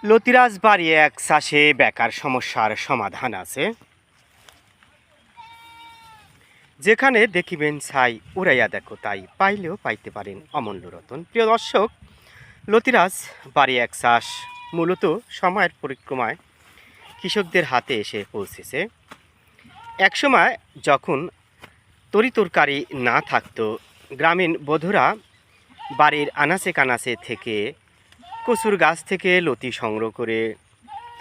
লতিরাজ বাড়ি এক চাষে বেকার সমস্যার সমাধান আছে। যেখানে দেখিবেন ছাই উড়াইয়া দেখো তাই, পাইলেও পাইতে পারেন অমূল্য রতন। প্রিয় দর্শক, লতিরাজ বাড়ি এক চাষ মূলত সময়ের পরিক্রমায় কৃষকদের হাতে এসে পৌঁছেছে। একসময় যখন তরিতরকারি না থাকতো, গ্রামীণ বধূরা বাড়ির আনাচে কানাচে থেকে কচুর গাছ থেকে লতি সংগ্রহ করে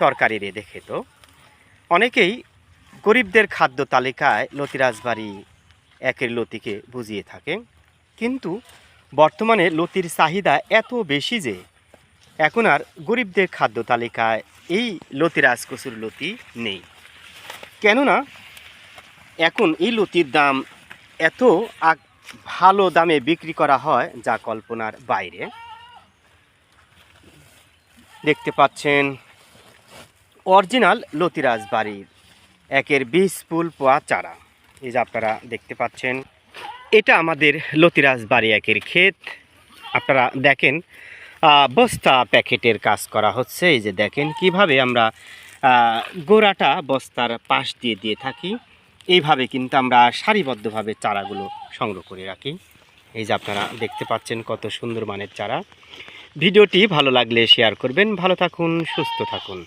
তরকারি রেঁধে খেত। অনেকেই গরিবদের খাদ্য তালিকায় লতিরাজ বাড়ি একের লতিকে বুঝিয়ে থাকে। কিন্তু বর্তমানে লতির চাহিদা এত বেশি যে এখন আর গরিবদের খাদ্য তালিকায় এই লতিরাজ কচুর লতি নেই। কেননা এখন এই লতির দাম এত ভালো দামে বিক্রি করা হয় যা কল্পনার বাইরে। দেখতে পাচ্ছেন অরিজিনাল লতিরাজ বাড়ির একের 20 ফুল পোয়া চারা। এই যে আপনারা দেখতে পাচ্ছেন, এটা আমাদের লতিরাজ বাড়ি একের ক্ষেত। আপনারা দেখেন বস্তা প্যাকেটের কাজ করা হচ্ছে। এই যে দেখেন কিভাবে আমরা গোড়াটা বস্তার পাশ দিয়ে দিয়ে থাকি। এইভাবে কিন্তু আমরা সারিবদ্ধভাবে চারাগুলো সংগ্রহ করে রাখি। এই যে আপনারা দেখতে পাচ্ছেন কত সুন্দর মানের চারা। ভিডিওটি ভালো লাগলে শেয়ার করবেন। ভালো থাকুন, সুস্থ থাকুন।